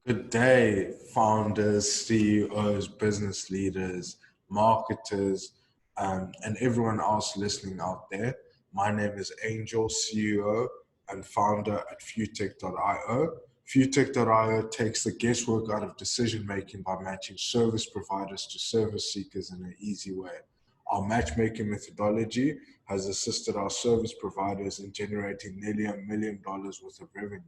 Good day, founders, CEOs, business leaders, marketers, and everyone else listening out there. My name is Angel, CEO and founder at futech.io. Futech.io takes the guesswork out of decision making by matching service providers to service seekers in an easy way. Our matchmaking methodology has assisted our service providers in generating nearly $1 million worth of revenue.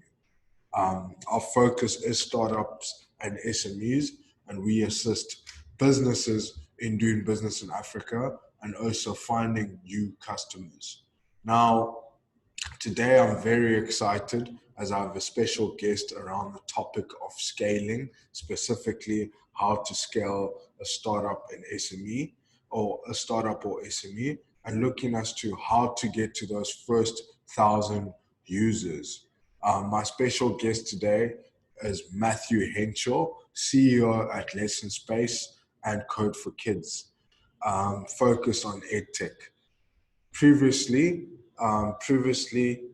Our focus is startups and SMEs, and we assist businesses in doing business in Africa and also finding new customers. Now, today I'm very excited as I have a special guest around the topic of scaling, specifically how to scale a startup and SME or a startup or SME, and looking as to how to get to those first 1,000 users. My special guest today is Matthew Henshall, CEO at Lessonspace and Code for Kids, focused on EdTech. Previously,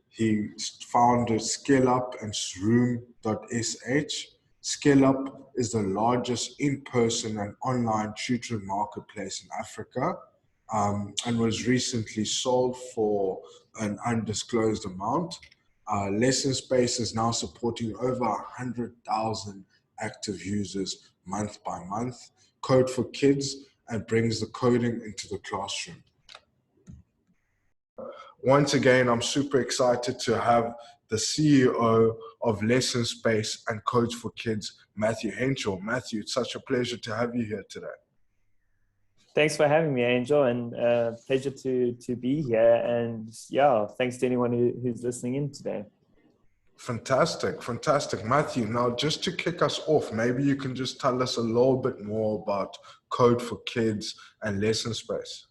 he founded SkillUp and room.sh. SkillUp is the largest in-person and online tutoring marketplace in Africa, and was recently sold for an undisclosed amount. Lessonspace is now supporting over 100,000 active users month by month. Code for Kids and brings the coding into the classroom. Once again, I'm super excited to have the CEO of Lessonspace and Code for Kids, Matthew Henshall. Matthew, it's such a pleasure to have you here today. Thanks for having me, Angel, and pleasure to be here. And yeah, thanks to anyone who's listening in today. Fantastic. Matthew, now just to kick us off, maybe you can just tell us a little bit more about Code for Kids and Lessonspace.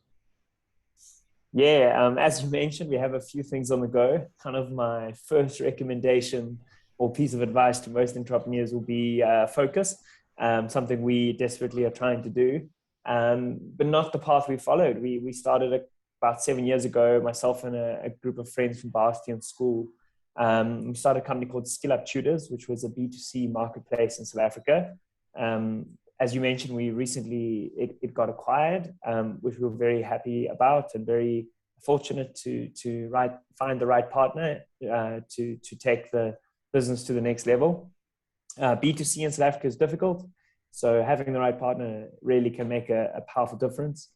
Yeah, as you mentioned, we have a few things on the go. Kind of my first recommendation or piece of advice to most entrepreneurs will be focus, something we desperately are trying to do. But not the path we followed. We started about 7 years ago, myself and a group of friends from Bastion School. We started a company called SkillUp Tutors, which was a B2C marketplace in South Africa. As you mentioned, we recently, it got acquired, which we were very happy about and very fortunate to find the right partner to take the business to the next level. B2C in South Africa is difficult. So having the right partner really can make a powerful difference.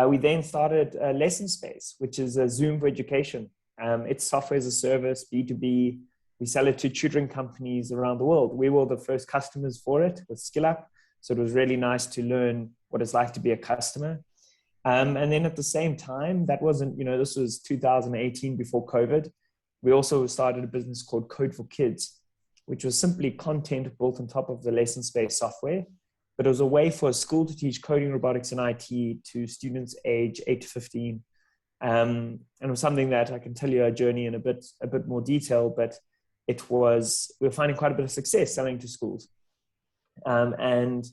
We then started Lessonspace, which is a Zoom for education. It's software as a service, B2B. We sell it to tutoring companies around the world. We were the first customers for it with SkillUp. So it was really nice to learn what it's like to be a customer. And then at the same time, that wasn't, this was 2018 before COVID. We also started a business called Code for Kids, which was simply content built on top of the Lessonspace software. But it was a way for a school to teach coding, robotics, and IT to students age 8 to 15. And it was something that I can tell you our journey in a bit more detail, but we were finding quite a bit of success selling to schools. And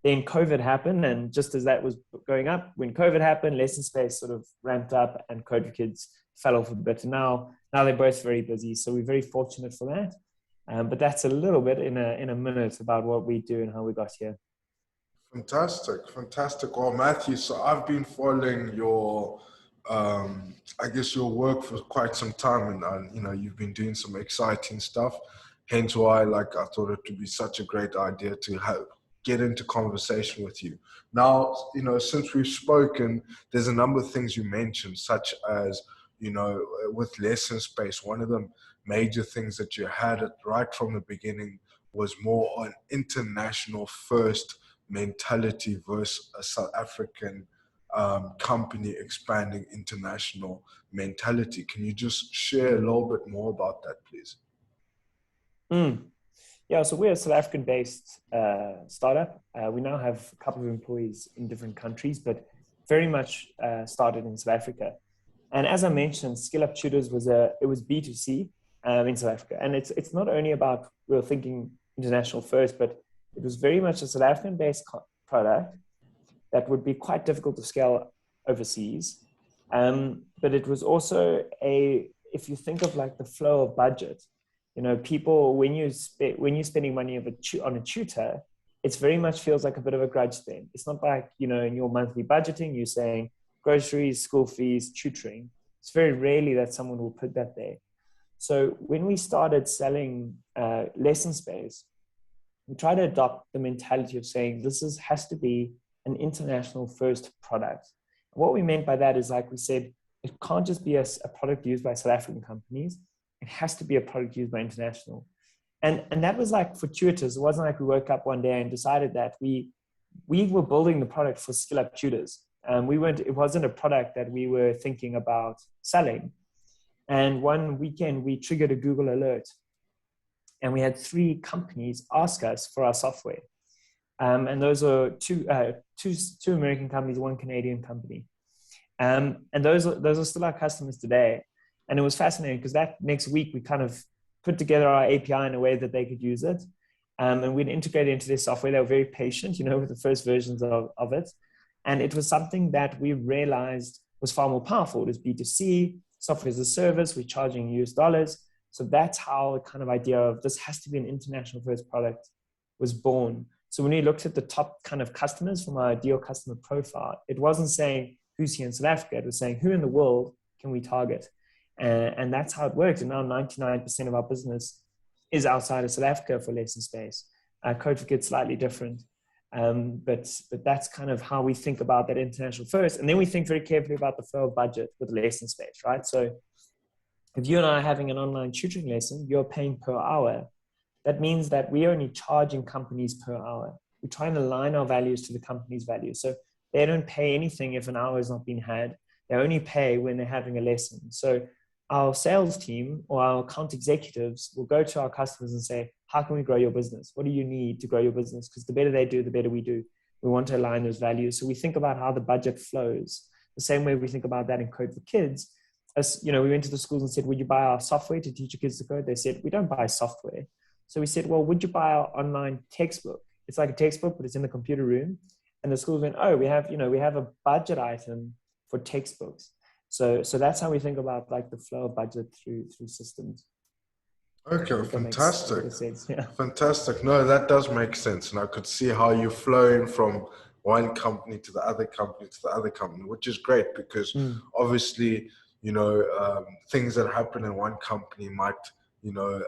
then COVID happened, and just as that was going up, when COVID happened, Lessonspace sort of ramped up and Code for Kids fell off a bit. Now they're both very busy, so we're very fortunate for that. But that's a little bit in a minute about what we do and how we got here. Fantastic. Well, Matthew, so I've been following your your work for quite some time, and you've been doing some exciting stuff. Hence why, I thought it would be such a great idea to get into conversation with you. Now, since we've spoken, there's a number of things you mentioned, such as, with Lessonspace, one of the major things that you had right from the beginning was more on international first mentality versus a South African company expanding international mentality. Can you just share a little bit more about that, please? Yeah, so we're a South African-based startup. We now have a couple of employees in different countries, but very much started in South Africa. And as I mentioned, SkillUp Tutors was B2C in South Africa. And it's not only about we were thinking international first, but it was very much a South African-based product that would be quite difficult to scale overseas. But it was also if you think of the flow of budget, You know, people, when you're spending money on a tutor, it's very much feels like a bit of a grudge spend. It's not like, you know, in your monthly budgeting, you're saying groceries, school fees, tutoring. It's very rarely that someone will put that there. So when we started selling Lessonspace, we try to adopt the mentality of saying has to be an international first product. What we meant by that is, like we said, it can't just be a product used by South African companies. It has to be a product used by international. And that was like for tutors. It wasn't like we woke up one day and decided that we were building the product for SkillUp tutors. It wasn't a product that we were thinking about selling. And one weekend we triggered a Google alert, and we had 3 companies ask us for our software. And those are two American companies, 1 Canadian company. And those are still our customers today. And it was fascinating because that next week we kind of put together our API in a way that they could use it. And we'd integrate it into their software. They were very patient, you know, with the first versions of it. And it was something that we realized was far more powerful. It was B2C, software as a service, we're charging US dollars. So that's how the kind of idea of this has to be an international first product was born. So when we looked at the top kind of customers from our ideal customer profile, it wasn't saying who's here in South Africa, it was saying who in the world can we target? And that's how it worked. And now 99% of our business is outside of South Africa for Lessonspace. Code for Kids slightly different. But that's kind of how we think about that international first. And then we think very carefully about the flow of budget with Lessonspace, right? So if you and I are having an online tutoring lesson, you're paying per hour. That means that we're only charging companies per hour. We're trying to align our values to the company's values. So they don't pay anything if an hour has not been had. They only pay when they're having a lesson. So our sales team or our account executives will go to our customers and say, how can we grow your business? What do you need to grow your business? Because the better they do, the better we do. We want to align those values. So we think about how the budget flows. The same way we think about that in Code for Kids. As you know, we went to the schools and said, would you buy our software to teach your kids to code? They said, we don't buy software. So we said, well, would you buy our online textbook? It's like a textbook, but it's in the computer room. And the schools went, oh, we have a budget item for textbooks. So that's how we think about like the flow of budget through systems. Okay, fantastic. Yeah. Fantastic. No, that does make sense. And I could see how you're flowing from one company to the other company to the other company, which is great because obviously, you know, things that happen in one company might, you know,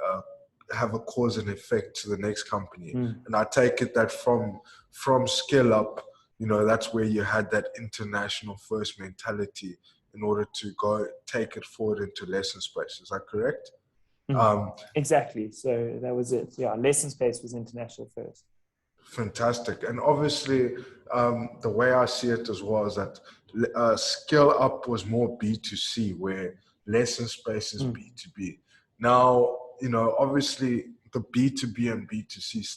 have a cause and effect to the next company. And I take it that from SkillUp, you know, that's where you had that international first mentality in order to go take it forward into Lessonspace. Is that correct? Exactly. So that was it. Yeah, Lessonspace was international first. Fantastic. And obviously, the way I see it as well is that SkillUp was more B2C, where Lessonspace is B2B. Now, you know, obviously the B2B and B2C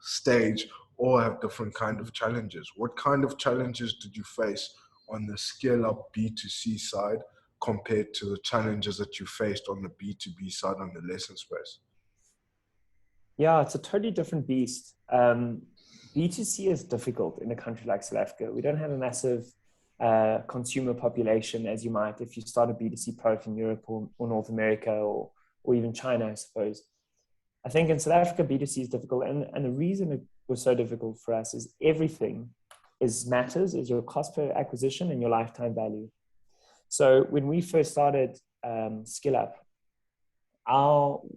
stage all have different kind of challenges. What kind of challenges did you face on the SkillUp B2C side compared to the challenges that you faced on the B2B side on the Lessonspace? Yeah, it's a totally different beast. B2C is difficult in a country like South Africa. We don't have a massive consumer population as you might if you start a B2C product in Europe or North America or even China, I suppose. I think in South Africa, B2C is difficult. And the reason it was so difficult for us is everything matters is your cost per acquisition and your lifetime value. So when we first started SkillUp,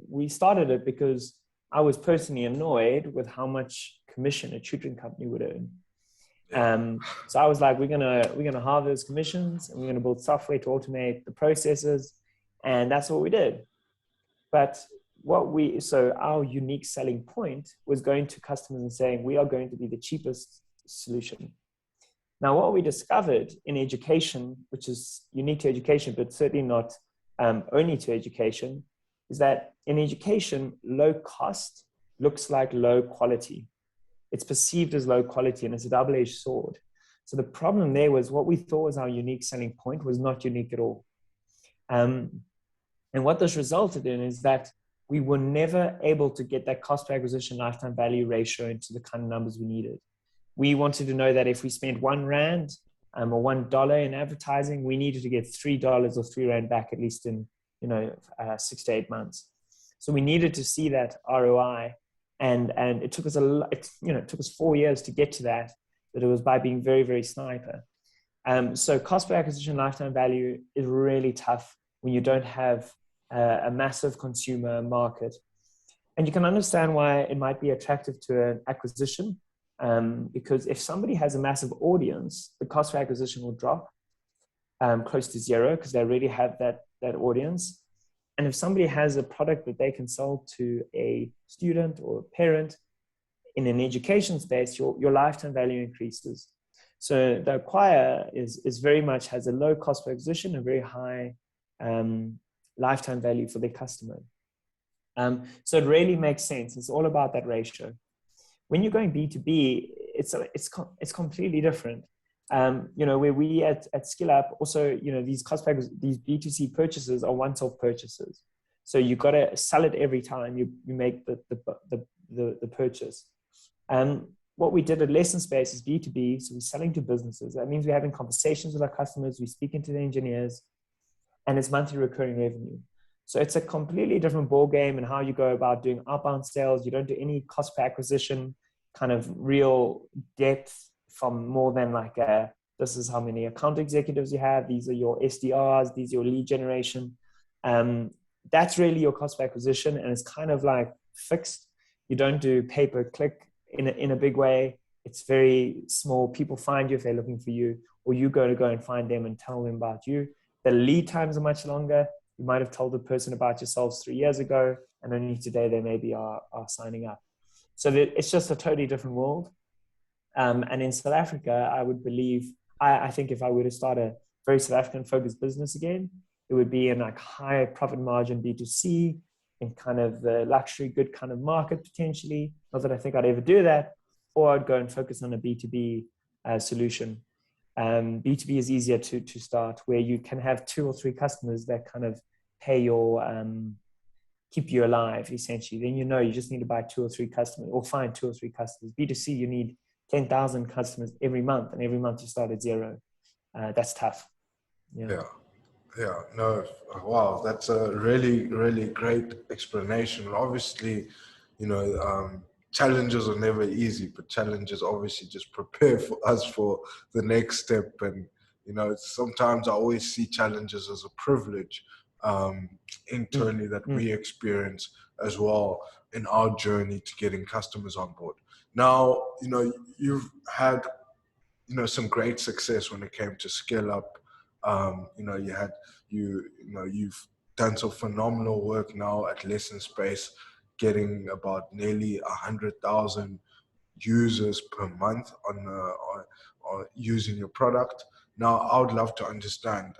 we started it because I was personally annoyed with how much commission a tutoring company would earn. So I was like, we're gonna halve those commissions and we're gonna build software to automate the processes, and that's what we did. But so our unique selling point was going to customers and saying, we are going to be the cheapest solution. Now, what we discovered in education, which is unique to education, but certainly not only to education, is that in education, low cost looks like low quality. It's perceived as low quality, and it's a double-edged sword. So the problem there was what we thought was our unique selling point was not unique at all. And what this resulted in is that we were never able to get that cost per acquisition lifetime value ratio into the kind of numbers we needed. We wanted to know that if we spent R1 or $1 in advertising, we needed to get $3 or R3 back at least in 6 to 8 months. So we needed to see that ROI, and it took us it took us 4 years to get to that. But it was by being very, very sniper. So cost per acquisition, lifetime value is really tough when you don't have a massive consumer market. And you can understand why it might be attractive to an acquisition, because if somebody has a massive audience, the cost per acquisition will drop close to zero because they already have that audience. And if somebody has a product that they can sell to a student or a parent in an education space, your lifetime value increases. So the acquire is very much has a low cost per acquisition and very high lifetime value for their customer. So it really makes sense. It's all about that ratio. When you're going B2B, it's completely different. Where we at SkillUp also, these these B2C purchases are once-off purchases. So you got to sell it every time you make the purchase. What we did at Lessonspace is B2B, so we're selling to businesses. That means we're having conversations with our customers, we're speaking to the engineers, and it's monthly recurring revenue. So it's a completely different ball game in how you go about doing outbound sales. You don't do any cost per acquisition kind of real depth from more than like this is how many account executives you have. These are your SDRs. These are your lead generation. That's really your cost per acquisition, and it's kind of like fixed. You don't do pay per click in a big way. It's very small. People find you if they're looking for you, or you go and find them and tell them about you. The lead times are much longer. You might have told the person about yourselves 3 years ago, and only today they maybe are signing up. So it's just a totally different world. And in South Africa, I would believe, I think if I were to start a very South African focused business again, it would be in like high profit margin B2C in kind of the luxury good kind of market potentially. Not that I think I'd ever do that, or I'd go and focus on a B2B solution. B2B is easier to start, where you can have 2 or 3 customers that kind of pay your, keep you alive essentially. Then you just need to buy 2 or 3 customers or find 2 or 3 customers. B2C, you need 10,000 customers every month, and every month you start at zero. That's tough. Yeah. No, wow, that's a really, really great explanation. Obviously, challenges are never easy, but challenges obviously just prepare for us for the next step. And, sometimes I always see challenges as a privilege internally that we experience as well in our journey to getting customers on board. Now, you've had, some great success when it came to SkillUp. You've done some phenomenal work now at Lessonspace, getting about nearly 100,000 users per month on using your product. Now, I would love to understand,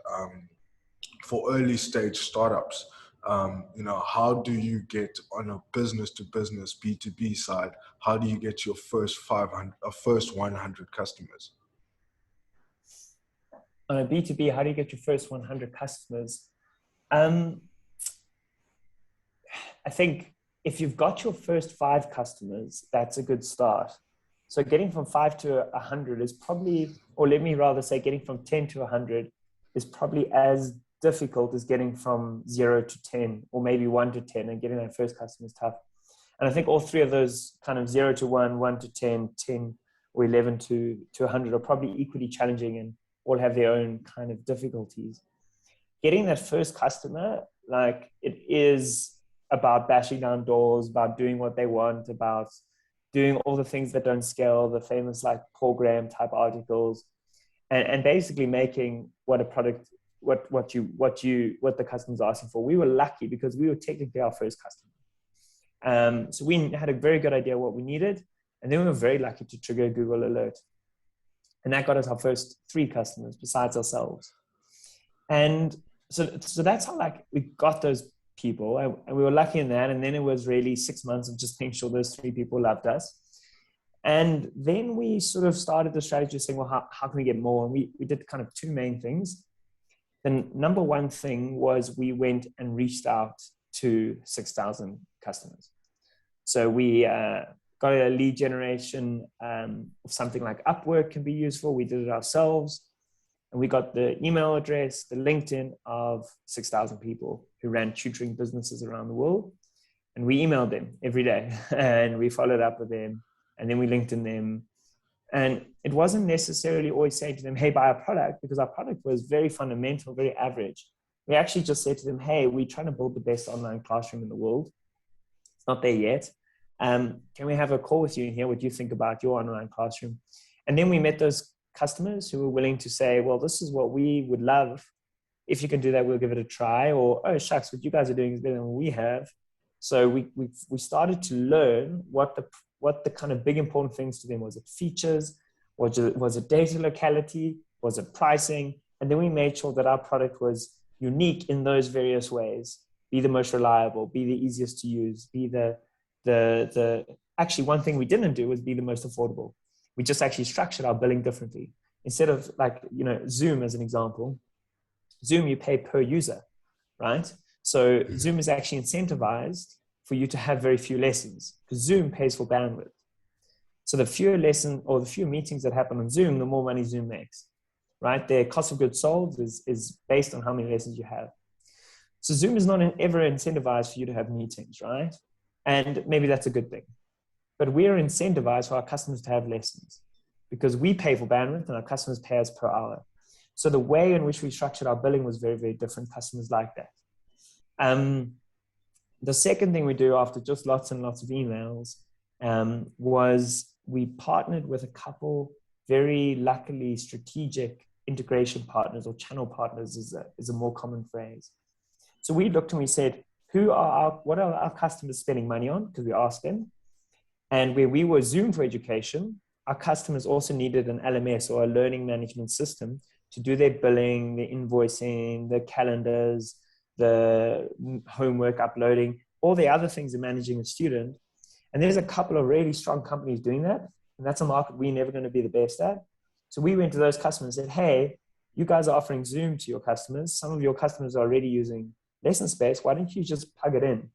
for early stage startups, how do you get on a business to business B2B side? How do you get your first 100 customers? On a B2B, how do you get your first 100 customers? I think if you've got your first 5 customers, that's a good start. So getting from 5 to 100 is probably, or let me rather say getting from 10 to 100 is probably as difficult as getting from 0 to 10, or maybe 1 to 10, and getting that first customer is tough. And I think all 3 of those kind of 0 to 1, 1 to 10, 10 or 11 to 100 are probably equally challenging and all have their own kind of difficulties. Getting that first customer, like, it is about bashing down doors, about doing what they want, about doing all the things that don't scale, the famous like Paul Graham type articles, and basically making what a product, what the customer's asking for. We were lucky because we were technically our first customer. So we had a very good idea what we needed, and then we were very lucky to trigger a Google alert. And that got us our first 3 customers besides ourselves. And so that's how like we got those people, and we were lucky in that. And then it was really 6 months of just making sure those 3 people loved us. And then we sort of started the strategy of saying, well, how can we get more? And we did kind of 2 main things. The number one thing was we went and reached out to 6,000 customers. So we got a lead generation of something like Upwork can be useful. We did it ourselves. And we got the email address, the LinkedIn of 6,000 people who ran tutoring businesses around the world. And we emailed them every day and we followed up with them, and then we LinkedIn them. And it wasn't necessarily always saying to them, hey, buy our product, because our product was very fundamental, very average. We actually just said to them, hey, we're trying to build the best online classroom in the world. It's not there yet. Can we have a call with you and hear what you think about your online classroom? And then we met those customers who were willing to say, well, this is what we would love. If you can do that, we'll give it a try. Or, oh, shucks, what you guys are doing is better than what we have. So we started to learn what the kind of big important things to them was. It features? Was it data locality? Was it pricing? And then we made sure that our product was unique in those various ways. Be the most reliable, be the easiest to use, be actually one thing we didn't do was be the most affordable. We just actually structured our billing differently. Instead of Zoom as an example, Zoom you pay per user, right? So Zoom is actually incentivized for you to have very few lessons because Zoom pays for bandwidth. So the fewer lessons or the fewer meetings that happen on Zoom, the more money Zoom makes, right? Their cost of goods sold is based on how many lessons you have. So Zoom is not ever incentivized for you to have meetings, right? And maybe that's a good thing. But we are incentivized for our customers to have lessons because we pay for bandwidth and our customers pay us per hour. So the way in which we structured our billing was very, very different. Customers like that. The second thing we do after just lots and lots of emails was we partnered with a couple very luckily strategic integration partners, or channel partners is a more common phrase. So we looked and we said, what are our customers spending money on? Because we asked them. And where we were Zoom for education, our customers also needed an LMS or a learning management system to do their billing, the invoicing, the calendars, the homework uploading, all the other things of managing a student. And there's a couple of really strong companies doing that. And that's a market we're never going to be the best at. So we went to those customers and said, hey, you guys are offering Zoom to your customers. Some of your customers are already using Lessonspace. Why don't you just plug it in?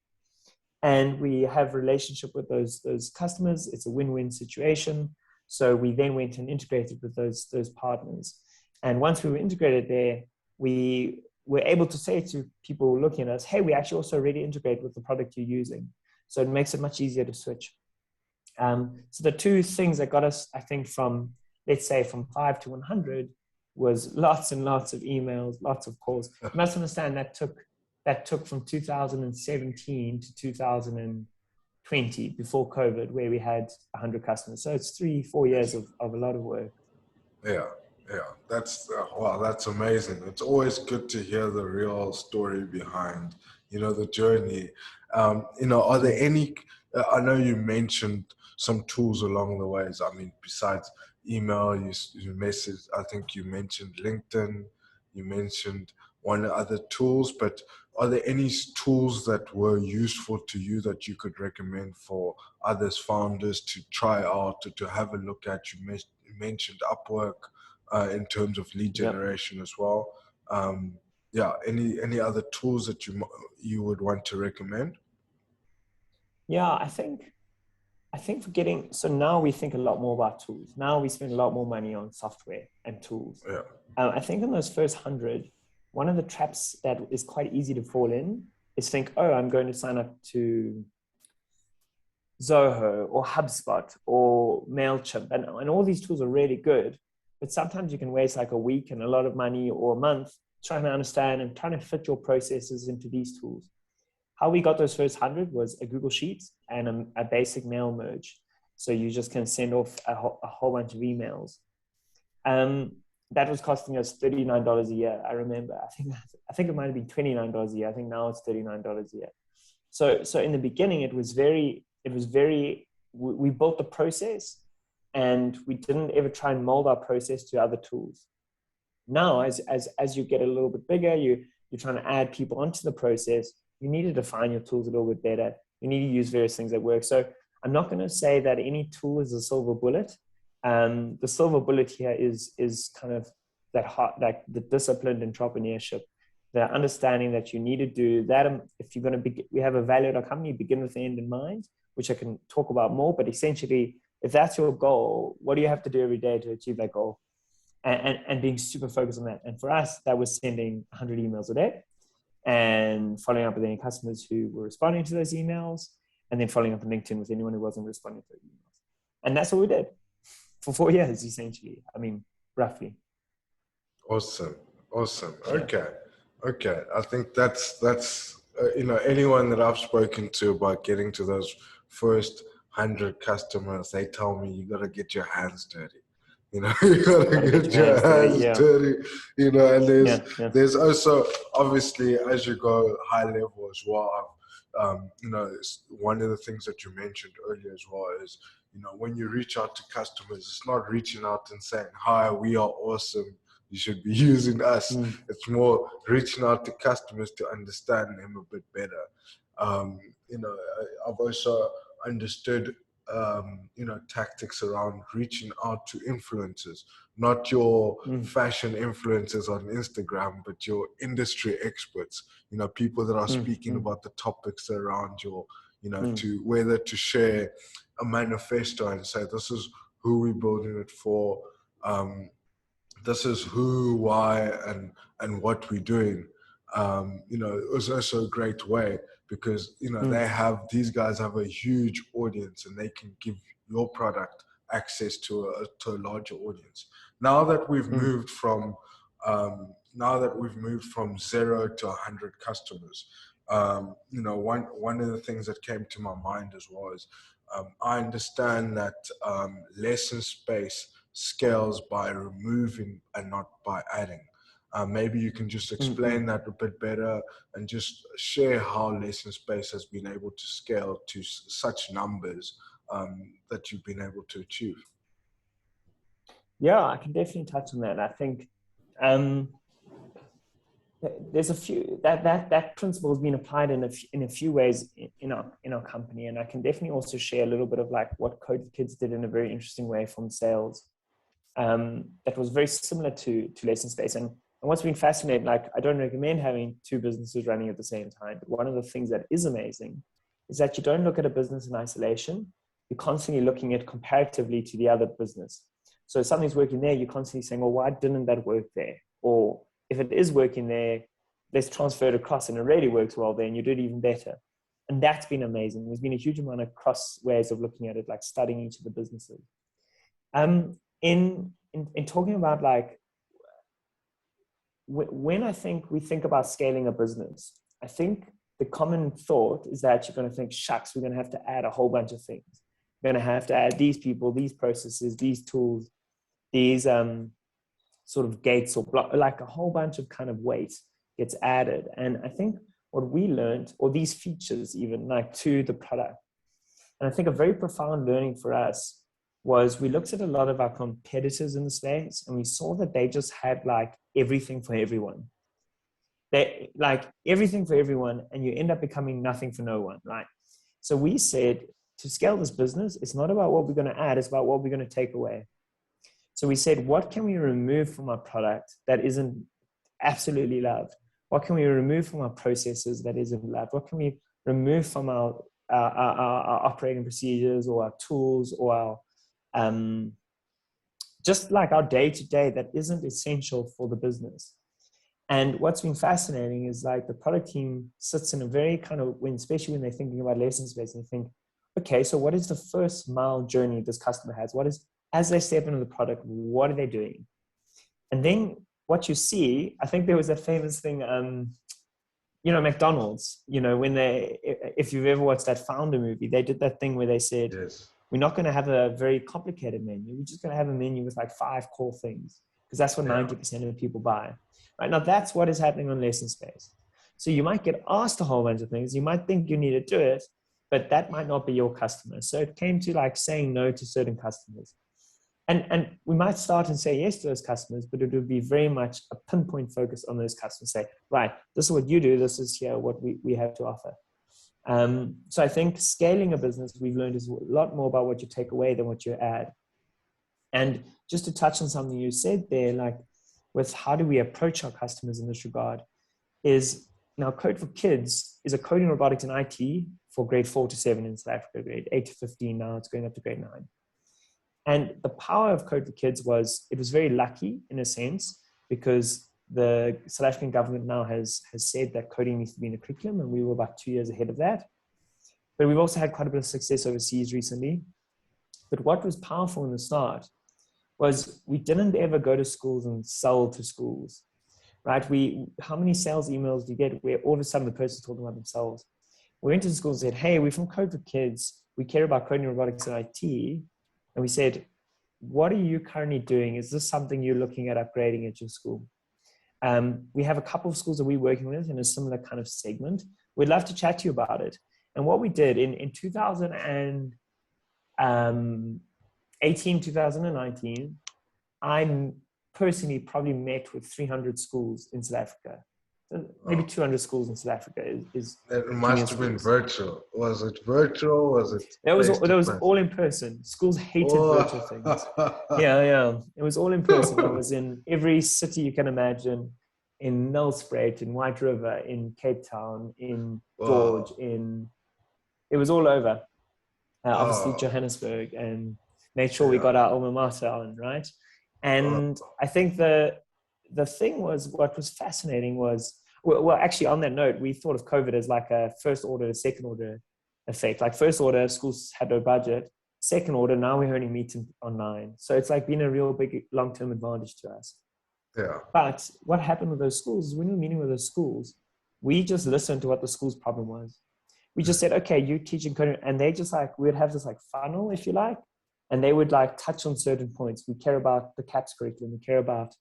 And we have a relationship with those customers. It's a win-win situation. So we then went and integrated with those partners. And once we were integrated there, we were able to say to people looking at us, hey, we actually also already integrate with the product you're using. So it makes it much easier to switch. So the two things that got us, I think, from, let's say, from 5 to 100 was lots and lots of emails, lots of calls. You must understand that took from 2017 to 2020 before COVID, where we had 100 customers. So it's 3-4 years of a lot of work. Yeah. That's wow, that's amazing. It's always good to hear the real story behind, the journey. Are there any, I know you mentioned some tools along the ways. I mean, besides email, you messaged, I think you mentioned LinkedIn, you mentioned one other tools, but are there any tools that were useful to you that you could recommend for others, founders, to try out, to have a look at? You mentioned Upwork in terms of lead generation as well. Any other tools that you would want to recommend? Yeah, I think so now we think a lot more about tools. Now we spend a lot more money on software and tools. Yeah. I think in those first 100, one of the traps that is quite easy to fall in is think, oh, I'm going to sign up to Zoho or HubSpot or MailChimp. And all these tools are really good, but sometimes you can waste like a week and a lot of money or a month trying to understand and trying to fit your processes into these tools. How we got those first 100 was a Google Sheets and a basic mail merge. So you just can send off a whole bunch of emails. That was costing us $39 a year. I remember. I think it might have been $29 a year. I think now it's $39 a year. So in the beginning, we built the process and we didn't ever try and mold our process to other tools. Now, as you get a little bit bigger, you're trying to add people onto the process. You need to define your tools a little bit better. You need to use various things that work. So I'm not going to say that any tool is a silver bullet. The silver bullet here is kind of that the disciplined entrepreneurship, the understanding that you need to do that. If you're going to we have a value at our company, begin with the end in mind, which I can talk about more. But essentially, if that's your goal, what do you have to do every day to achieve that goal? And being super focused on that. And for us, that was sending 100 emails a day and following up with any customers who were responding to those emails. and then following up on LinkedIn with anyone who wasn't responding to emails. And that's what we did for 4 years, essentially. I mean, roughly. Awesome. Yeah. Okay. I think that's anyone that I've spoken to about getting to those first 100 customers, they tell me you got to get your hands dirty. You got to get your hands dirty. And there's also, obviously, as you go high level as well, one of the things that you mentioned earlier as well is, when you reach out to customers, it's not reaching out and saying, hi, we are awesome, you should be using us. It's more reaching out to customers to understand them a bit better. I've also understood, tactics around reaching out to influencers, not your fashion influencers on Instagram, but your industry experts, people that are speaking about the topics around your, to whether to share a manifesto and say, this is who we're building it for. This is who, why, and what we're doing. It was also a great way because, these guys have a huge audience and they can give your product access to a larger audience. Now that we've moved from 0 to 100 customers, one of the things that came to my mind as well is, I understand that Lessonspace scales by removing and not by adding. Maybe you can just explain that a bit better and just share how Lessonspace has been able to scale to such numbers that you've been able to achieve. Yeah, I can definitely touch on that. I think there's a few that principle has been applied in a few ways in our company, and I can definitely also share a little bit of like what Code for Kids did in a very interesting way from sales. That was very similar to Lessonspace. And what's been fascinating, like I don't recommend having two businesses running at the same time, but one of the things that is amazing is that you don't look at a business in isolation. You're constantly looking at comparatively to the other business. So if something's working there, you're constantly saying, well, why didn't that work there? Or if it is working there, let's transfer it across and it really works well there and you do it even better. And that's been amazing. There's been a huge amount of cross ways of looking at it, like studying each of the businesses. In talking about like, when I think we think about scaling a business, I think the common thought is that you're going to think, shucks, we're going to have to add a whole bunch of things. We're going to have to add these people, these processes, these tools, these sort of gates or block, like a whole bunch of kind of weight gets added. And I think what we learned, or these features even, like to the product, and I think a very profound learning for us was we looked at a lot of our competitors in the space and we saw that they just had like everything for everyone. They like everything for everyone, and you end up becoming nothing for no one, right? So we said, to scale this business, it's not about what we're going to add, it's about what we're going to take away. So we said, what can we remove from our product that isn't absolutely loved? What can we remove from our processes that isn't loved? What can we remove from our operating procedures or our tools or our, just like our day-to-day that isn't essential for the business? And what's been fascinating is like the product team sits in a very kind of, especially when they're thinking about Lessonspace, and they think, okay, so what is the first mile journey this customer has? What is, as they step into the product, what are they doing? And then what you see, I think there was that famous thing, McDonald's, when if you've ever watched that Founder movie, they did that thing where they said, yes, we're not going to have a very complicated menu. We're just going to have a menu with like 5 core things, because that's what 90% of people buy. Right now, that's what is happening on Lessonspace. So you might get asked a whole bunch of things. You might think you need to do it, but that might not be your customer. So it came to like saying no to certain customers. And we might start and say yes to those customers, but it would be very much a pinpoint focus on those customers. Say, right, this is what you do. This is here what we have to offer. So I think scaling a business, we've learned, is a lot more about what you take away than what you add. And just to touch on something you said there, like with how do we approach our customers in this regard, is now Code for Kids is a coding, robotics, and IT for grade 4 to 7 in South Africa, grade 8 to 15 now, it's going up to grade 9. And the power of Code for Kids was, it was very lucky in a sense, because the South African government now has said that coding needs to be in the curriculum, and we were about 2 years ahead of that. But we've also had quite a bit of success overseas recently. But what was powerful in the start was we didn't ever go to schools and sell to schools, right? How many sales emails do you get where all of a sudden the person's talking about themselves? We went to the school and said, hey, we're from Code for Kids. We care about coding, robotics, and IT. And we said, what are you currently doing? Is this something you're looking at upgrading at your school? We have a couple of schools that we're working with in a similar kind of segment. We'd love to chat to you about it. And what we did in 2018, 2019, I personally probably met with 300 schools in South Africa. Maybe 200 schools in South Africa is it must have been virtual. Was it virtual? Was it? That was all in person. Schools hated virtual things. Yeah. It was all in person. I was in every city you can imagine, in Nelspruit, in White River, in Cape Town, in George, it was all over. Obviously Johannesburg, and made sure we got our alma mater on, right? And I think the thing was, what was fascinating was, well, actually on that note, we thought of COVID as like a first order, second order effect. Like first order, schools had no budget. Second order, now we're only meeting online. So it's like been a real big long-term advantage to us. Yeah. But what happened with those schools is when we were meeting with those schools, we just listened to what the school's problem was. We just said, okay, you're teaching coding. And they just like, we'd have this like funnel, if you like, and they would like touch on certain points. We care about the CAPS curriculum. We care about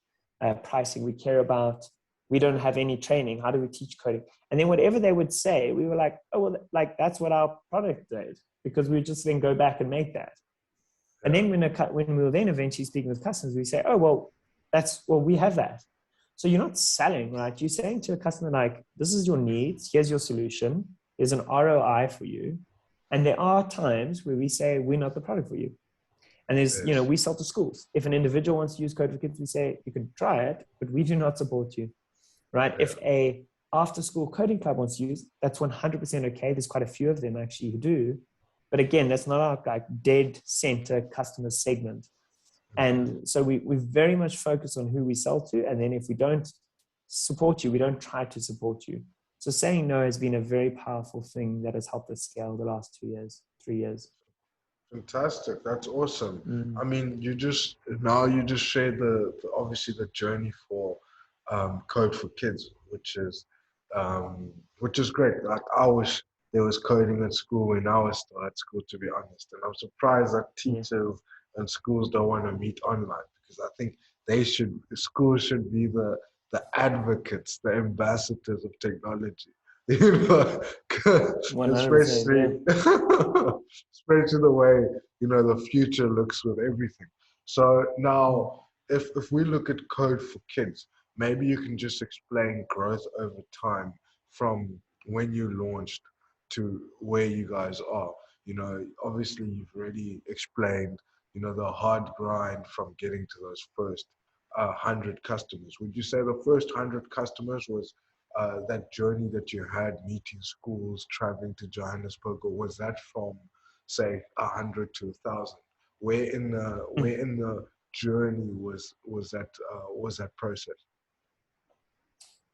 pricing. We care about, we don't have any training. How do we teach coding? And then whatever they would say, we were like, oh, well, like that's what our product did, because we just then go back and make that. And then when we were then eventually speaking with customers, we say, oh, well, we have that. So you're not selling, right? You're saying to a customer, like, this is your needs. Here's your solution. There's an ROI for you. And there are times where we say, we're not the product for you. And there's, we sell to schools. If an individual wants to use Code for Kids, we say, you can try it, but we do not support you, right? If a after-school coding club wants to use, that's 100% okay. There's quite a few of them actually who do. But again, that's not our like dead center customer segment. And so we very much focus on who we sell to. And then if we don't support you, we don't try to support you. So saying no has been a very powerful thing that has helped us scale the last 2 years, 3 years. Fantastic. That's awesome. I mean, you just shared obviously the journey for Code for Kids, which is great. Like I wish there was coding at school when I was still at school, to be honest. And I'm surprised that teachers and schools don't want to meet online, because I think schools should be the advocates, the ambassadors of technology. Especially the way the future looks with everything. So now, if we look at Code for Kids, maybe you can just explain growth over time from when you launched to where you guys are. Obviously you've already explained the hard grind from getting to those first 100 customers. Would you say the first 100 customers was that journey that you had, meeting schools, traveling to Johannesburg, or was that from, say, 100 to 1,000? Where in the journey was that process?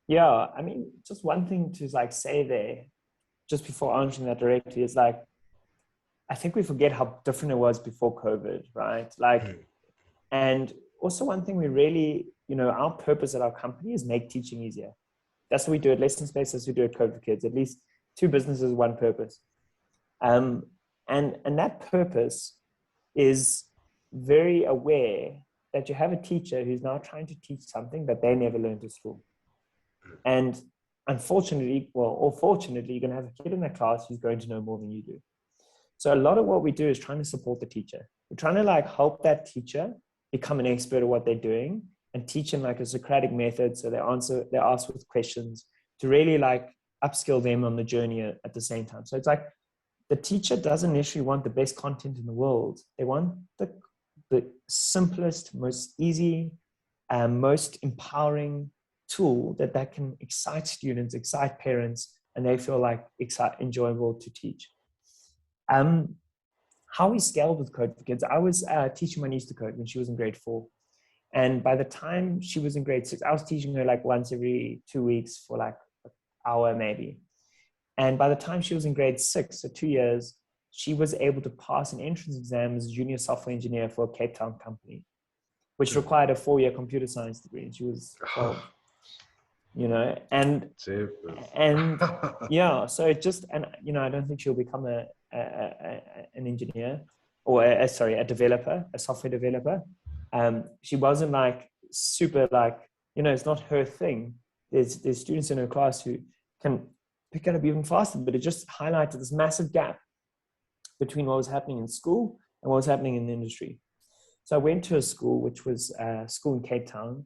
Yeah, I mean, just one thing to like say there, just before answering that directly, is like, I think we forget how different it was before COVID, right? Like, and also one thing we really, our purpose at our company is make teaching easier. That's what we do at Lessonspace, that's what we do at Code for Kids. At least 2 businesses, 1 purpose. And that purpose is very aware that you have a teacher who's now trying to teach something that they never learned at school. And unfortunately, or fortunately, you're going to have a kid in that class who's going to know more than you do. So a lot of what we do is trying to support the teacher. We're trying to like help that teacher become an expert at what they're doing and teach them like a Socratic method. So they ask with questions to really like upskill them on the journey at the same time. So it's like the teacher doesn't necessarily want the best content in the world. They want the simplest, most easy, most empowering tool that can excite students, excite parents, and they feel like enjoyable to teach. How we scaled with Code for Kids, I was teaching my niece to code when she was in grade 4. And by the time she was in grade 6, I was teaching her like once every 2 weeks for like an hour maybe. And by the time she was in grade 6, so 2 years, she was able to pass an entrance exam as a junior software engineer for a Cape Town company, which required a 4-year computer science degree. And she was 12, you know, and yeah, so it just, and, you know, I don't think she'll become an engineer or a developer, a software developer. She wasn't like super like, you know, it's not her thing. There's students in her class who can pick it up even faster, but it just highlighted this massive gap between what was happening in school and what was happening in the industry. So I went to a school, which was a school in Cape Town,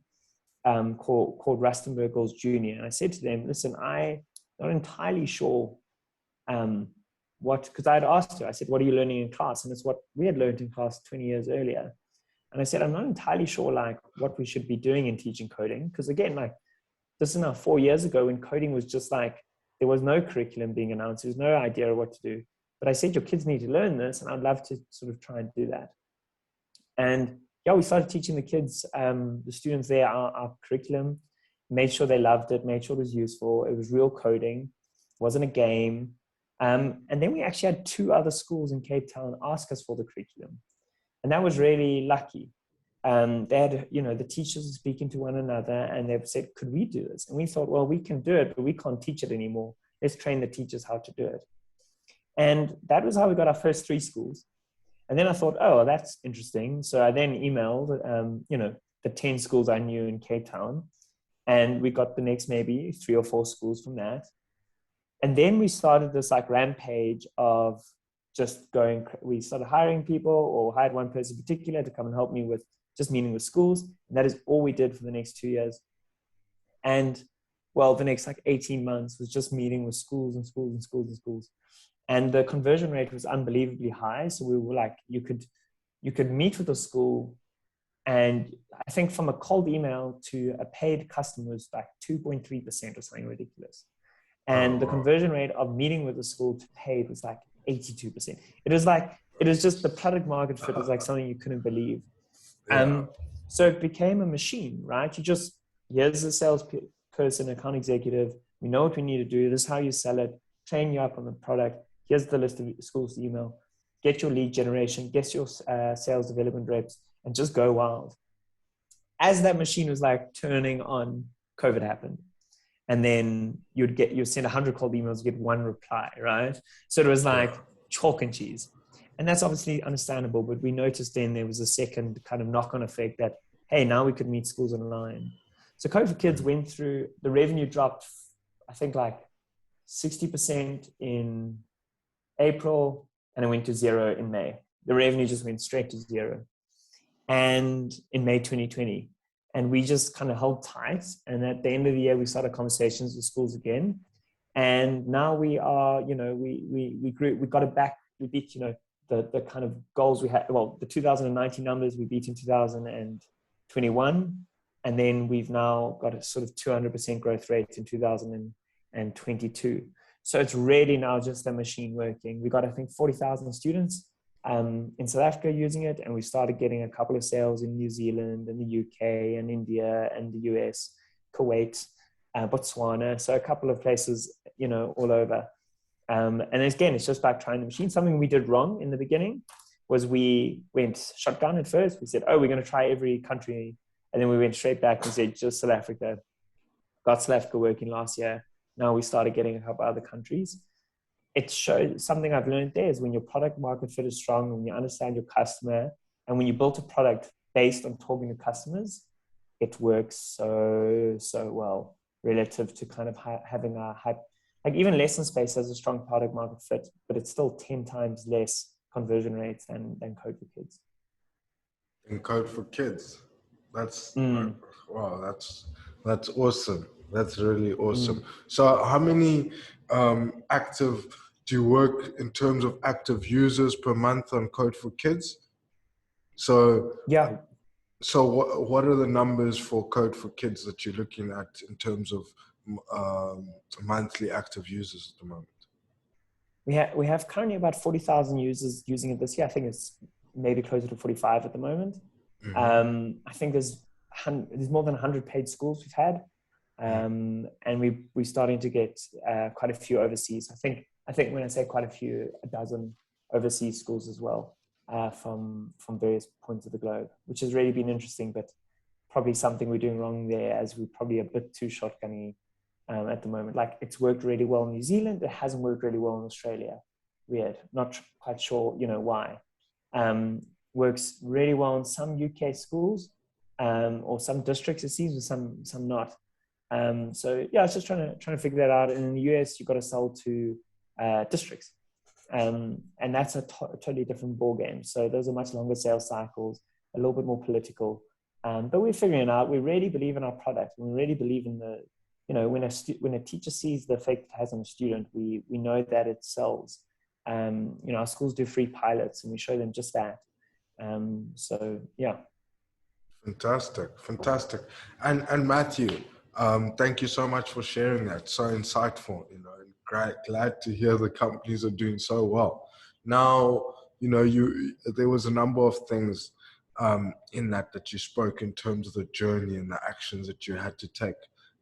called Rustenburg Girls Junior. And I said to them, listen, I'm not entirely sure because I had asked her, I said, what are you learning in class? And it's what we had learned in class 20 years earlier. And I said, I'm not entirely sure like what we should be doing in teaching coding. Because again, like this is now 4 years ago when coding was just like, there was no curriculum being announced. There was no idea of what to do. But I said, your kids need to learn this. And I'd love to sort of try and do that. And yeah, we started teaching the kids, the students there, our curriculum, made sure they loved it, made sure it was useful. It was real coding, it wasn't a game. And then we actually had 2 other schools in Cape Town ask us for the curriculum. And that was really lucky. They had, you know, the teachers were speaking to one another and they said, could we do this? And we thought, well, we can do it, but we can't teach it anymore. Let's train the teachers how to do it. And that was how we got our first 3 schools. And then I thought, oh, that's interesting. So I then emailed, you know, the 10 schools I knew in Cape Town. And we got the next maybe 3 or 4 schools from that. And then we started this like rampage of just going, we started hiring people or hired one person in particular to come and help me with just meeting with schools. And that is all we did for the next 2 years. And well, the next like 18 months was just meeting with schools and schools and schools and schools. And the conversion rate was unbelievably high. So we were like, you could meet with a school, and I think from a cold email to a paid customer was like 2.3% or something ridiculous. And the conversion rate of meeting with a school to paid was like 82%. It was just the product market fit was like something you couldn't believe. So it became a machine, right? Here's a sales person, account executive. We know what we need to do. This is how you sell it. Train you up on the product. Here's the list of schools to email. Get your lead generation. Get your sales development reps, and just go wild. As that machine was like turning on, COVID happened. And then you'd send 100 cold emails, you get 1 reply, right? So it was like chalk and cheese. And that's obviously understandable, but we noticed then there was a second kind of knock-on effect that, hey, now we could meet schools online. So Code for Kids went through, the revenue dropped, I think like 60% in April, and it went to 0 in May. The revenue just went straight to 0. And in May 2020. And we just kind of held tight. And at the end of the year, we started conversations with schools again. And now we are, you know, we grew, we got it back. We beat, you know, the kind of goals we had. Well, the 2019 numbers we beat in 2021. And then we've now got a sort of 200% growth rate in 2022. So it's really now just a machine working. We got, I think, 40,000 students in South Africa using it, and we started getting a couple of sales in New Zealand and the UK and India and the US, Kuwait, Botswana, so a couple of places, you know, all over. And again, it's just about trying the machine. Something we did wrong in the beginning was we went shotgun at first. We said, oh, we're going to try every country, and then we went straight back and said just South Africa. Got South Africa working last year. Now we started getting a couple other countries. It shows, something I've learned there is when your product market fit is strong, when you understand your customer, and when you build a product based on talking to customers, it works so well relative to kind of having a hype. Like even Lessonspace has a strong product market fit, but it's still 10 times less conversion rates than Code for Kids. In Code for Kids, that's wow, that's awesome. That's really awesome. So how many do you work in terms of active users per month on Code for Kids? So yeah. So what are the numbers for Code for Kids that you're looking at in terms of monthly active users at the moment? We have currently about 40,000 users using it this year. I think it's maybe closer to 45 at the moment. I think there's more than 100 paid schools we've had. And we're starting to get quite a few overseas. I think when I say quite a few, a dozen overseas schools as well, from various points of the globe, which has really been interesting, but probably something we're doing wrong there, as we're probably a bit too shotgunny at the moment. Like, it's worked really well in New Zealand, it hasn't worked really well in Australia. Weird, not quite sure, why. Works really well in some UK schools, or some districts it seems, and some not. So yeah, I was just trying to figure that out. And in the US, you've got to sell to districts, and that's a totally different ball game. So those are much longer sales cycles, a little bit more political. But we're figuring it out. We really believe in our product. We really believe in the, when a teacher sees the effect it has on a student, we know that it sells. Our schools do free pilots, and we show them just that. So yeah. Fantastic. And Matthew, thank you so much for sharing that. So insightful, and glad to hear the companies are doing so well. Now, there was a number of things in that you spoke in terms of the journey and the actions that you had to take.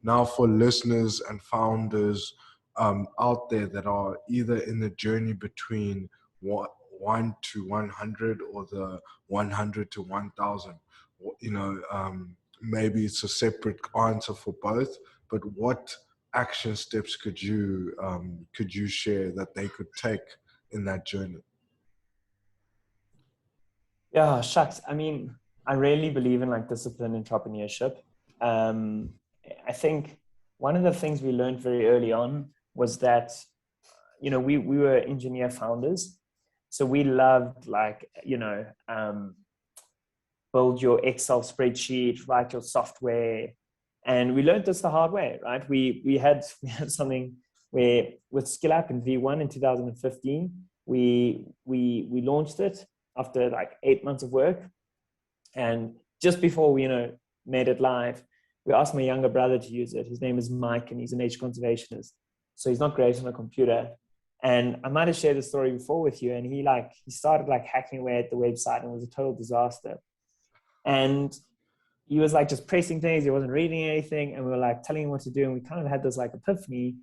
Now, for listeners and founders out there that are either in the journey between 1 to 100 or the 100 to 1,000, maybe it's a separate answer for both, but what action steps could you share that they could take in that journey? Yeah, shucks. I mean, I really believe in disciplined entrepreneurship. I think one of the things we learned very early on was that, we were engineer founders. So we loved build your Excel spreadsheet, write your software. And we learned this the hard way, right? We had something where with SkillUp in V1 in 2015, we launched it after 8 months of work. And just before we, made it live, we asked my younger brother to use it. His name is Mike, and he's a nature conservationist. So he's not great on a computer. And I might have shared the story before with you. And he started hacking away at the website, and it was a total disaster. And he was just pressing things. He wasn't reading anything. And we were telling him what to do. And we kind of had this epiphany.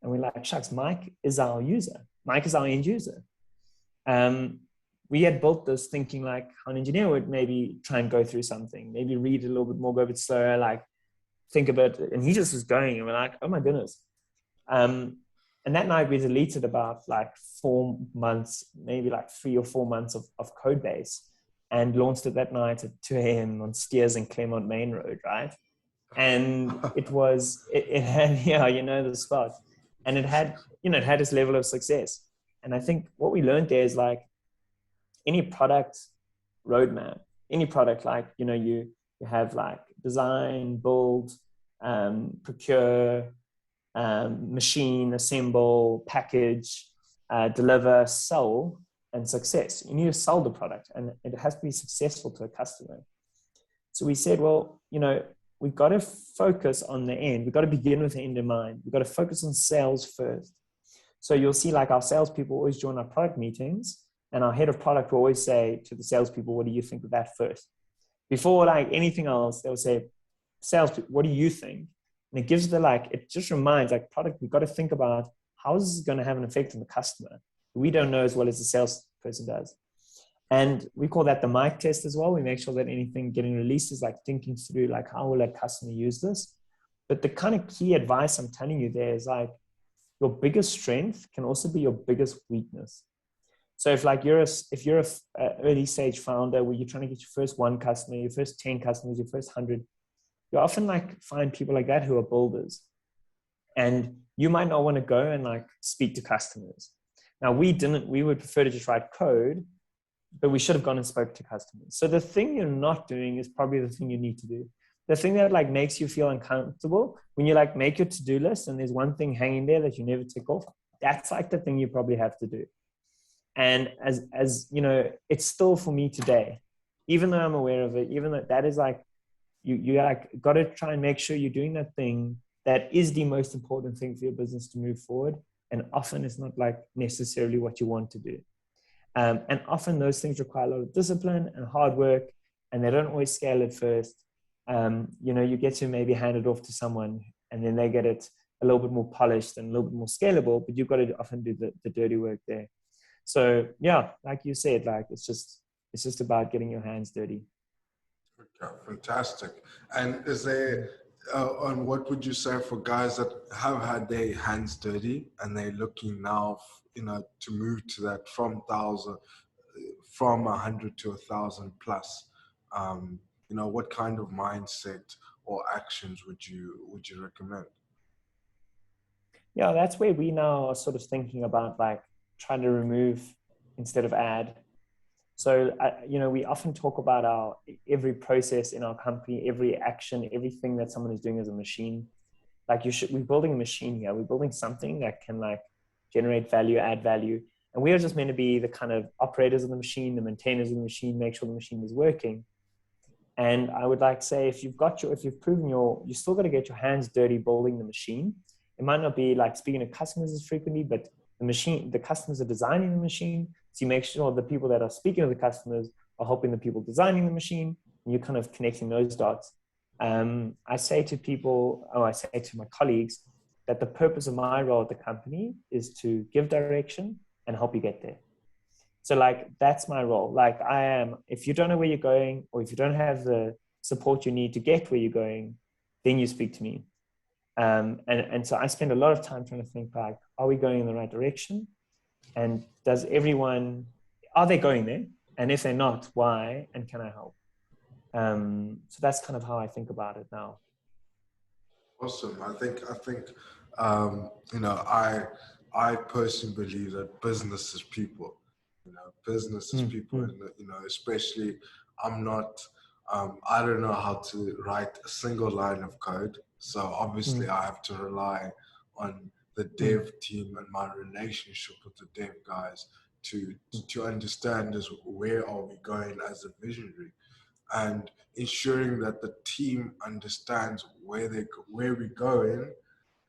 And we're shucks, Mike is our user. Mike is our end user. We had built this thinking how an engineer would maybe try and go through something, maybe read a little bit more, go a bit slower, think about it. And he just was going, and we're oh my goodness. And that night we deleted about 4 months, maybe 3 or 4 months of code base, and launched it that night at 2 a.m. on Steers and Claremont Main Road, right? And it had, the spot. And it had its level of success. And I think what we learned there is any product roadmap, any product, you have design, build, procure, machine, assemble, package, deliver, sell, and success. You need to sell the product, and it has to be successful to a customer. So we said, well, we've got to focus on the end. We've got to begin with the end in mind. We've got to focus on sales first. So you'll see our salespeople always join our product meetings, and our head of product will always say to the salespeople, what do you think of that first? Before anything else, they'll say, salespeople, what do you think? And it gives it just reminds product, we've got to think about how is this going to have an effect on the customer? We don't know as well as the salesperson does. And we call that the mic test as well. We make sure that anything getting released is thinking through how will a customer use this? But the kind of key advice I'm telling you there is your biggest strength can also be your biggest weakness. So if you're a early stage founder where you're trying to get your first 1 customer, your first 10 customers, your first 100, you often find people like that who are builders. And you might not want to go and speak to customers. Now we would prefer to just write code, but we should have gone and spoke to customers. So the thing you're not doing is probably the thing you need to do. The thing that makes you feel uncomfortable when you make your to-do list and there's one thing hanging there that you never tick off, that's the thing you probably have to do. And as it's still for me today, even though I'm aware of it, even though that is you got to try and make sure you're doing that thing that is the most important thing for your business to move forward. And often it's not necessarily what you want to do. And often those things require a lot of discipline and hard work, and they don't always scale at first. You get to maybe hand it off to someone and then they get it a little bit more polished and a little bit more scalable, but you've got to often do the dirty work there. So yeah, like you said, like it's just about getting your hands dirty. Okay, fantastic. And is there, and what would you say for guys that have had their hands dirty and they're looking now, to move to that from 100 to 1,000 plus? What kind of mindset or actions would you recommend? Yeah, that's where we now are sort of thinking about like trying to remove instead of add. So, we often talk about every process in our company, every action, everything that someone is doing as a machine. Like we're building a machine here. We're building something that can like generate value, add value. And we are just meant to be the kind of operators of the machine, the maintainers of the machine, make sure the machine is working. And I would like to say, if you've proven you still got to get your hands dirty building the machine. It might not be like speaking to customers as frequently, but the customers are designing the machine. So you make sure the people that are speaking to the customers are helping the people designing the machine, and you're kind of connecting those dots. I say to my colleagues that the purpose of my role at the company is to give direction and help you get there. So like, that's my role. Like if you don't know where you're going, or if you don't have the support you need to get where you're going, then you speak to me. And so I spend a lot of time trying to think like, are we going in the right direction? And are they going there? And if they're not, why? And can I help? So that's kind of how I think about it now. Awesome. I think, I personally believe that business is people. Business is people, and especially I don't know how to write a single line of code. So obviously I have to rely on the dev team and my relationship with the dev guys to understand where are we going as a visionary, and ensuring that the team understands where we're going,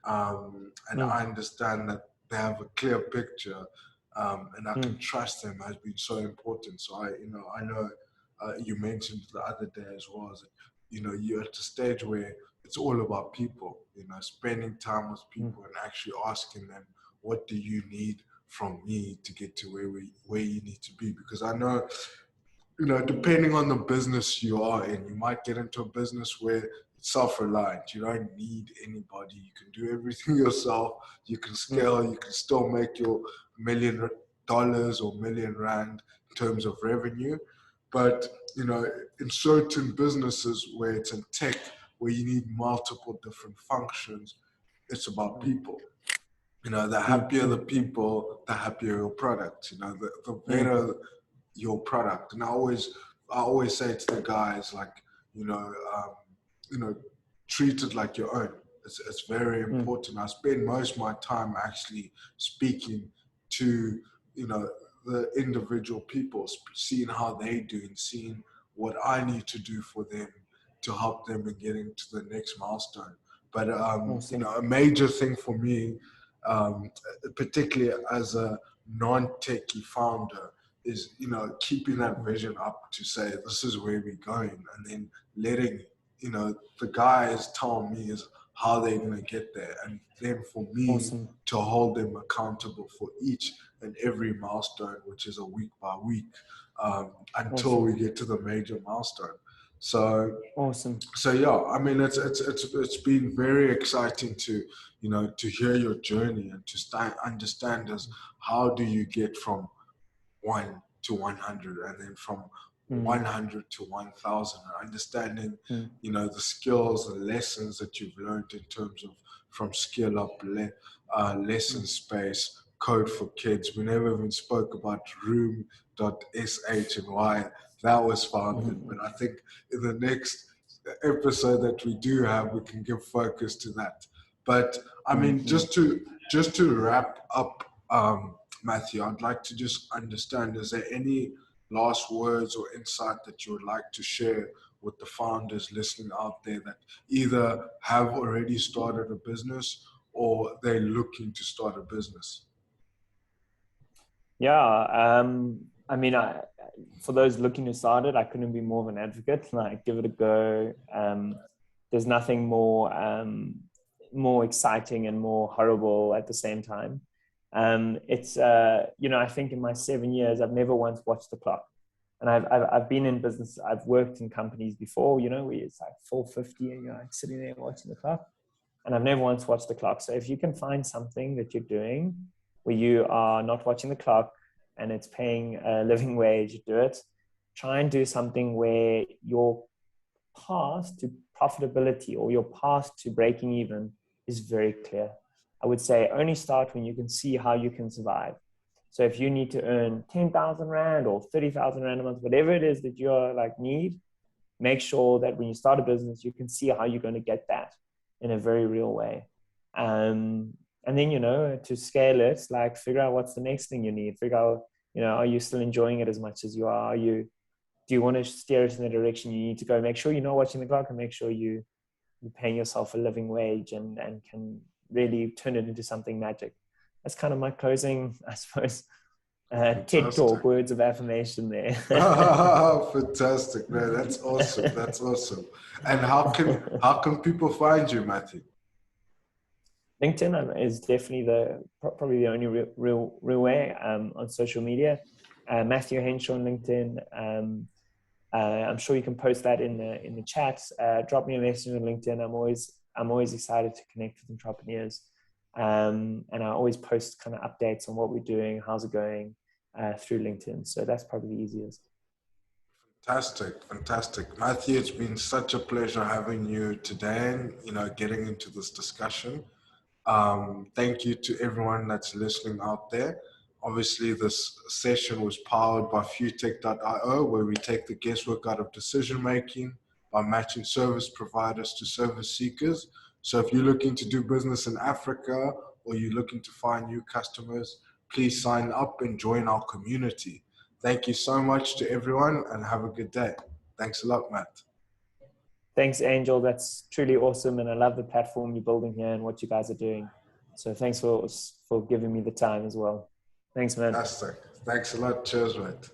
and I understand that they have a clear picture, and I can trust them has been so important. So I know you mentioned the other day as well, that you're at a stage where it's all about people, spending time with people and actually asking them, what do you need from me to get to where you need to be? Because I know, depending on the business you are in, you might get into a business where it's self-reliant. You don't need anybody. You can do everything yourself. You can scale. You can still make your $1 million or R1 million in terms of revenue. But, in certain businesses where it's in tech, where you need multiple different functions, it's about people. The happier the people, the happier your product. The better your product. And I always say to the guys, like, treat it like your own. It's very important. I spend most of my time actually speaking to, the individual people, seeing how they do and seeing what I need to do for them to help them in getting to the next milestone. But, a major thing for me, particularly as a non-techie founder, is, keeping that vision up to say, this is where we're going, and then letting, the guys tell me is how they're going to get there. And then for me to hold them accountable for each and every milestone, which is a week by week, until we get to the major milestone. So So yeah, I mean, it's been very exciting to to hear your journey and to understand as how do you get from 1 to 100, and then from 100 to 1,000, understanding the skills and lessons that you've learned in terms of from SkillUp, Lessonspace, Code for Kids. We never even spoke about room.sh and why that was founded, but I think in the next episode that we do have, we can give focus to that. But I mean, just to wrap up, Matthew, I'd like to just understand, is there any last words or insight that you would like to share with the founders listening out there that either have already started a business or they're looking to start a business? Yeah, I mean, for those looking to start it, I couldn't be more of an advocate. Like, give it a go. There's nothing more more exciting and more horrible at the same time. It's, I think in my 7 years, I've never once watched the clock. And I've been in business, I've worked in companies before, where it's like 4:50 and you're like sitting there watching the clock. And I've never once watched the clock. So if you can find something that you're doing where you are not watching the clock and it's paying a living wage, do it. Try and do something where your path to profitability or your path to breaking even is very clear. I would say only start when you can see how you can survive. So if you need to earn 10,000 Rand or 30,000 Rand a month, whatever it is that you're need, make sure that when you start a business, you can see how you're going to get that in a very real way. And then, to scale it, figure out what's the next thing you need. Figure out, are you still enjoying it as much as you are? Do you want to steer it in the direction you need to go? Make sure you're not watching the clock and make sure you're paying yourself a living wage and can really turn it into something magic. That's kind of my closing, I suppose, TED Talk, words of affirmation there. Fantastic. No, that's awesome. That's awesome. And how can people find you, Matthew? LinkedIn is definitely probably the only real way on social media. Matthew Henshall on LinkedIn. I'm sure you can post that in the chat. Drop me a message on LinkedIn. I'm always excited to connect with entrepreneurs. And I always post kind of updates on what we're doing, how's it going through LinkedIn. So that's probably the easiest. Fantastic. Matthew, it's been such a pleasure having you today and, getting into this discussion. Thank you to everyone that's listening out there. Obviously, this session was powered by futech.io, where we take the guesswork out of decision making by matching service providers to service seekers. So if you're looking to do business in Africa or you're looking to find new customers, please sign up and join our community. Thank you so much to everyone and have a good day. Thanks a lot, Matt. Thanks, Angel. That's truly awesome. And I love the platform you're building here and what you guys are doing. So thanks for giving me the time as well. Thanks, man. Fantastic. Thanks a lot. Cheers, mate.